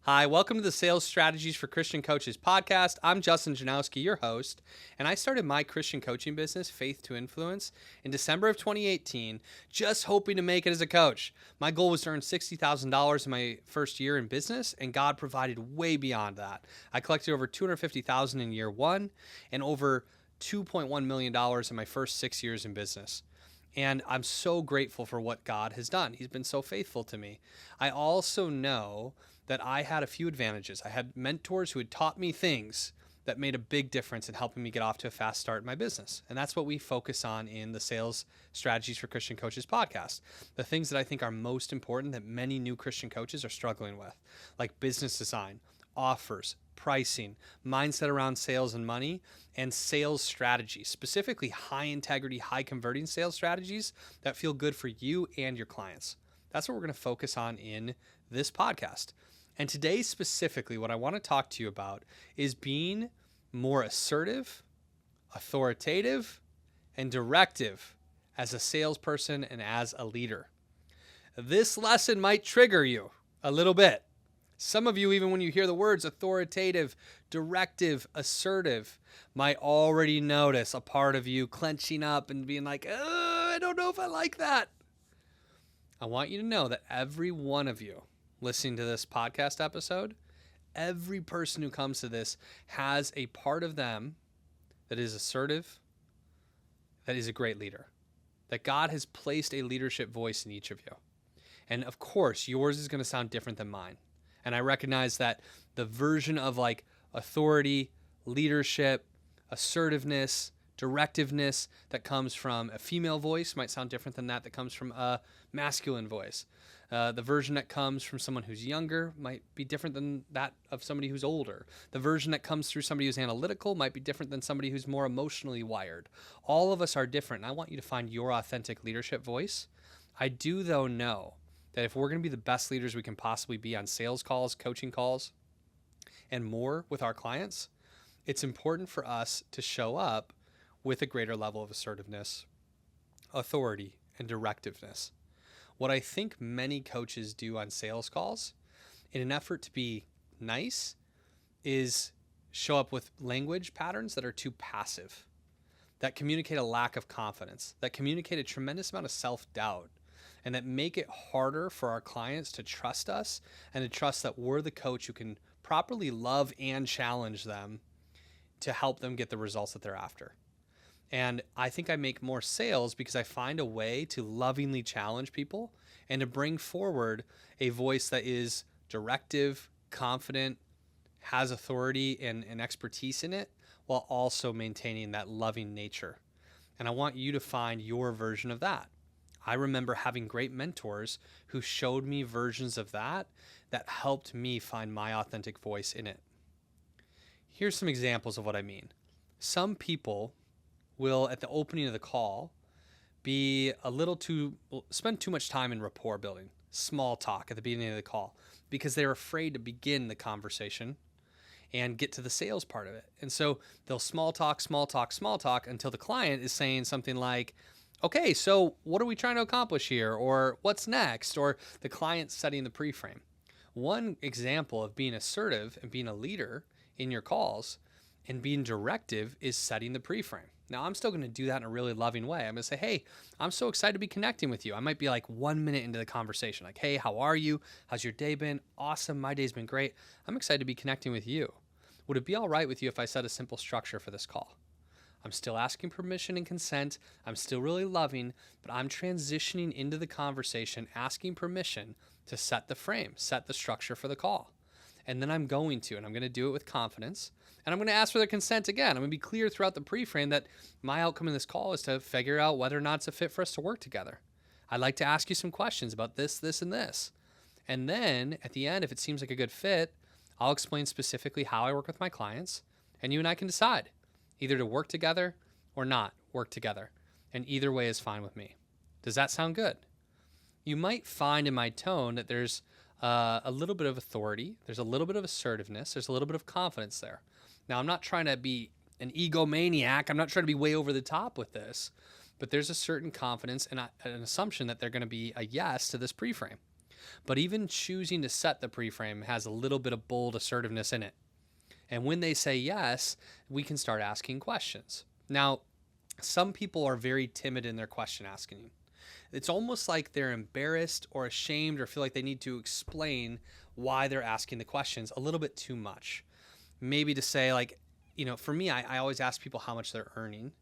Hi, welcome to the Sales Strategies for Christian Coaches podcast. I'm Justin Janowski, your host, and I started my Christian coaching business, Faith to Influence, in December of 2018, just hoping to make it as a coach. My goal was to earn $60,000 in my first year in business, and God provided way beyond that. I collected over $250,000 in year one and over $2.1 million in my first 6 years in business. And I'm so grateful for what God has done. He's been so faithful to me. I also know that I had a few advantages. I had mentors who had taught me things that made a big difference in helping me get off to a fast start in my business. And that's what we focus on in the Sales Strategies for Christian Coaches podcast. The things that I think are most important that many new Christian coaches are struggling with, like business design, offers, pricing, mindset around sales and money, and sales strategies, specifically high integrity, high converting sales strategies that feel good for you and your clients. That's what we're going to focus on in this podcast. And today specifically, what I want to talk to you about is being more assertive, authoritative, and directive as a salesperson and as a leader. This lesson might trigger you a little bit. Some of you, even when you hear the words authoritative, directive, assertive, might already notice a part of you clenching up and being like, I don't know if I like that. I want you to know that every one of you listening to this podcast episode, every person who comes to this has a part of them that is assertive, that is a great leader, that God has placed a leadership voice in each of you. And of course, yours is going to sound different than mine. And I recognize that the version of like authority, leadership, assertiveness, directiveness that comes from a female voice might sound different than that comes from a masculine voice. The version that comes from someone who's younger might be different than that of somebody who's older. The version that comes through somebody who's analytical might be different than somebody who's more emotionally wired. All of us are different, and I want you to find your authentic leadership voice. I do, though, know that if we're going to be the best leaders we can possibly be on sales calls, coaching calls, and more with our clients, it's important for us to show up with a greater level of assertiveness, authority, and directiveness. What I think many coaches do on sales calls in an effort to be nice is show up with language patterns that are too passive, that communicate a lack of confidence, that communicate a tremendous amount of self-doubt, and that make it harder for our clients to trust us and to trust that we're the coach who can properly love and challenge them to help them get the results that they're after. And I think I make more sales because I find a way to lovingly challenge people and to bring forward a voice that is directive, confident, has authority and expertise in it, while also maintaining that loving nature. And I want you to find your version of that. I remember having great mentors who showed me versions of that helped me find my authentic voice in it. Here's some examples of what I mean. Some people will, at the opening of the call, spend too much time in rapport building, small talk at the beginning of the call, because they're afraid to begin the conversation and get to the sales part of it. And so they'll small talk until the client is saying something like, okay, so what are we trying to accomplish here? Or what's next? Or the client's setting the pre-frame. One example of being assertive and being a leader in your calls and being directive is setting the pre-frame. Now, I'm still going to do that in a really loving way. I'm going to say, hey, I'm so excited to be connecting with you. I might be like 1 minute into the conversation, like, hey, how are you? How's your day been? Awesome. My day's been great. I'm excited to be connecting with you. Would it be all right with you if I set a simple structure for this call? I'm still asking permission and consent. I'm still really loving, but I'm transitioning into the conversation, asking permission to set the frame, set the structure for the call. And then I'm going to do it with confidence. And I'm going to ask for their consent again. I'm going to be clear throughout the pre-frame that my outcome in this call is to figure out whether or not it's a fit for us to work together. I'd like to ask you some questions about this, this, and this. And then at the end, if it seems like a good fit, I'll explain specifically how I work with my clients, and you and I can decide either to work together or not work together. And either way is fine with me. Does that sound good? You might find in my tone that there's a little bit of authority, there's a little bit of assertiveness, there's a little bit of confidence there. Now, I'm not trying to be an egomaniac. I'm not trying to be way over the top with this, but there's a certain confidence and an assumption that they're going to be a yes to this pre-frame. But even choosing to set the pre-frame has a little bit of bold assertiveness in it. And when they say yes, we can start asking questions. Now, some people are very timid in their question asking. It's almost like they're embarrassed or ashamed or feel like they need to explain why they're asking the questions a little bit too much. Maybe to say, like, for me, I always ask people how much they're earning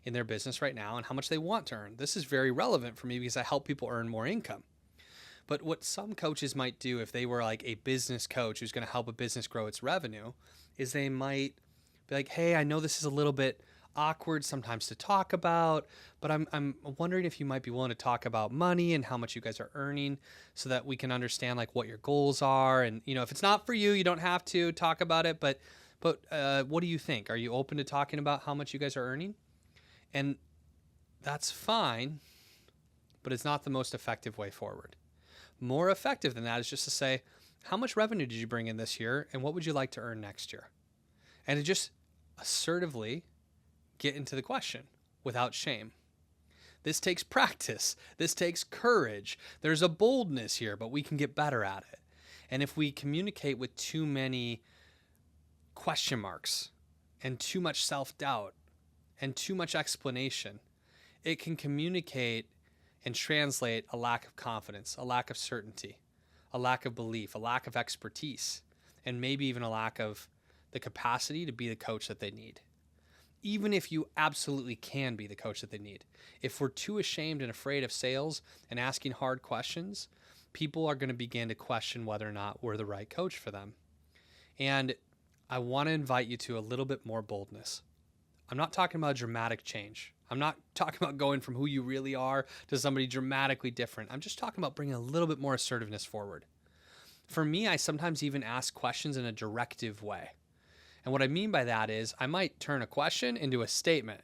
in their business right now and how much they want to earn. This is very relevant for me because I help people earn more income. But what some coaches might do if they were like a business coach who's going to help a business grow its revenue is they might be like, hey, I know this is a little bit awkward sometimes to talk about, but I'm wondering if you might be willing to talk about money and how much you guys are earning so that we can understand like what your goals are. And, if it's not for you, you don't have to talk about it, but what do you think? Are you open to talking about how much you guys are earning? And that's fine, but it's not the most effective way forward. More effective than that is just to say, how much revenue did you bring in this year and what would you like to earn next year? And to just assertively get into the question without shame. This takes practice. This takes courage. There's a boldness here, but we can get better at it. And if we communicate with too many question marks and too much self-doubt and too much explanation, it can communicate and translate a lack of confidence, a lack of certainty, a lack of belief, a lack of expertise, and maybe even a lack of the capacity to be the coach that they need. Even if you absolutely can be the coach that they need. If we're too ashamed and afraid of sales and asking hard questions, people are going to begin to question whether or not we're the right coach for them. And I want to invite you to a little bit more boldness. I'm not talking about dramatic change. I'm not talking about going from who you really are to somebody dramatically different. I'm just talking about bringing a little bit more assertiveness forward. For me, I sometimes even ask questions in a directive way. And what I mean by that is I might turn a question into a statement.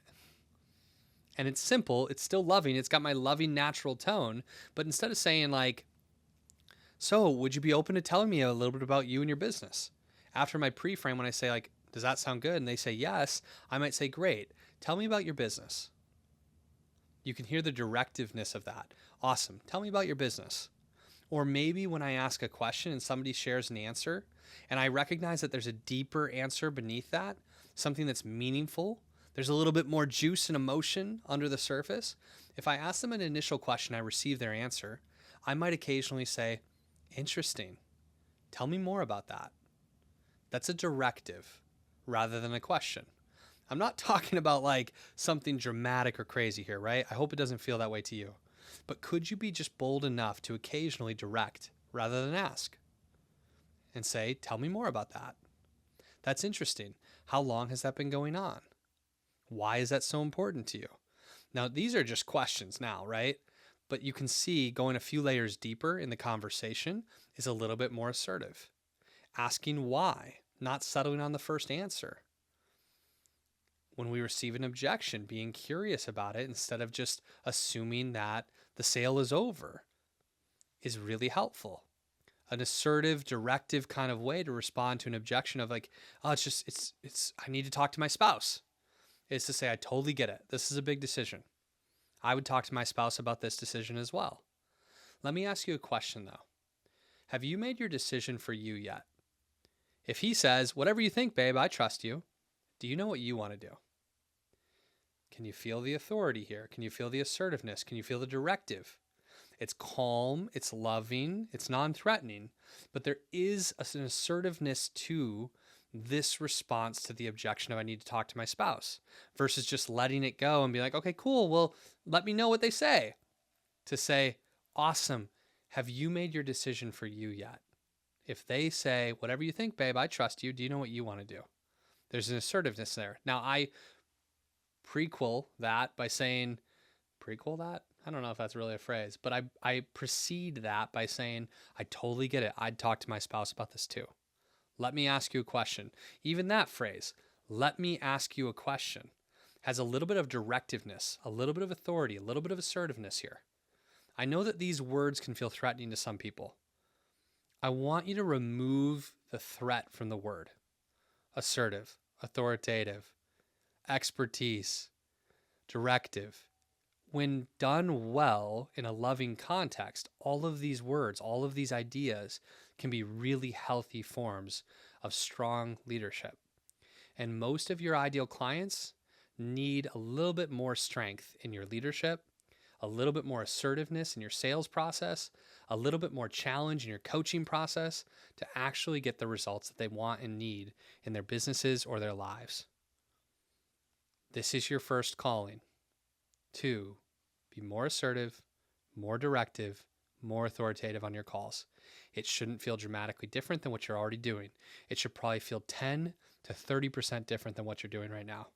And it's simple. It's still loving. It's got my loving natural tone. But instead of saying like, so would you be open to telling me a little bit about you and your business? After my pre-frame, when I say like, does that sound good? And they say yes, I might say, great. Tell me about your business. You can hear the directiveness of that. Awesome. Tell me about your business. Or maybe when I ask a question and somebody shares an answer and I recognize that there's a deeper answer beneath that, something that's meaningful, there's a little bit more juice and emotion under the surface. If I ask them an initial question, I receive their answer, I might occasionally say, interesting. Tell me more about that. That's a directive rather than a question. I'm not talking about like something dramatic or crazy here, right? I hope it doesn't feel that way to you. But could you be just bold enough to occasionally direct rather than ask? And say, tell me more about that. That's interesting. How long has that been going on? Why is that so important to you? Now, these are just questions now, right? But you can see going a few layers deeper in the conversation is a little bit more assertive. Asking why, not settling on the first answer. When we receive an objection, being curious about it instead of just assuming that the sale is over is really helpful. An assertive, directive kind of way to respond to an objection of like, oh, I need to talk to my spouse. Is to say, I totally get it. This is a big decision. I would talk to my spouse about this decision as well. Let me ask you a question though. Have you made your decision for you yet? If he says, whatever you think, babe, I trust you. Do you know what you want to do? Can you feel the authority here? Can you feel the assertiveness? Can you feel the directive? It's calm, it's loving, it's non-threatening, but there is an assertiveness to this response to the objection of I need to talk to my spouse versus just letting it go and be like, okay, cool. Well, let me know what they say. To say, awesome. Have you made your decision for you yet? If they say, whatever you think, babe, I trust you. Do you know what you want to do? There's an assertiveness there. Now, I prequel that by saying, prequel that? I don't know if that's really a phrase, but I precede that by saying, I totally get it. I'd talk to my spouse about this too. Let me ask you a question. Even that phrase, let me ask you a question, has a little bit of directiveness, a little bit of authority, a little bit of assertiveness here. I know that these words can feel threatening to some people. I want you to remove the threat from the word. Assertive, authoritative, expertise, directive. when done well in a loving context, all of these words, all of these ideas can be really healthy forms of strong leadership. And most of your ideal clients need a little bit more strength in your leadership, a little bit more assertiveness in your sales process, a little bit more challenge in your coaching process to actually get the results that they want and need in their businesses or their lives. This is your first calling to be more assertive, more directive, more authoritative on your calls. It shouldn't feel dramatically different than what you're already doing. It should probably feel 10 to 30% different than what you're doing right now.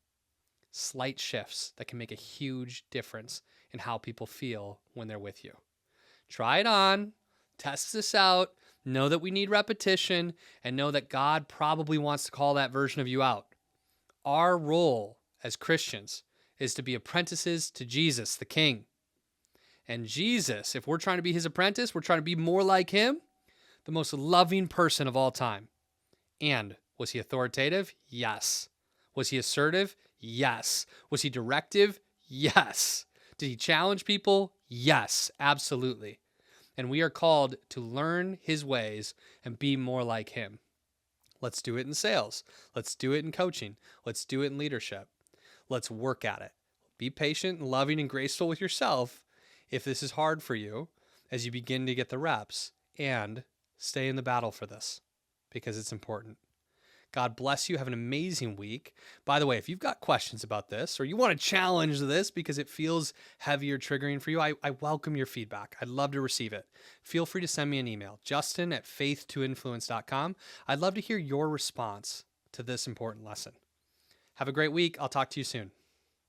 Slight shifts that can make a huge difference in how people feel when they're with you. Try it on, test this out, know that we need repetition, and know that God probably wants to call that version of you out. Our role as Christians is to be apprentices to Jesus, the King. And Jesus, if we're trying to be his apprentice, we're trying to be more like him, the most loving person of all time. And was he authoritative? Yes. Was he assertive? Yes. Was he directive? Yes. Did he challenge people? Yes, absolutely. And we are called to learn his ways and be more like him. Let's do it in sales. Let's do it in coaching. Let's do it in leadership. Let's work at it. Be patient and loving and graceful with yourself if this is hard for you as you begin to get the reps, and stay in the battle for this because it's important. God bless you. Have an amazing week. By the way, if you've got questions about this or you want to challenge this because it feels heavy or triggering for you, I welcome your feedback. I'd love to receive it. Feel free to send me an email, justin@faithtoinfluence.com. I'd love to hear your response to this important lesson. Have a great week. I'll talk to you soon.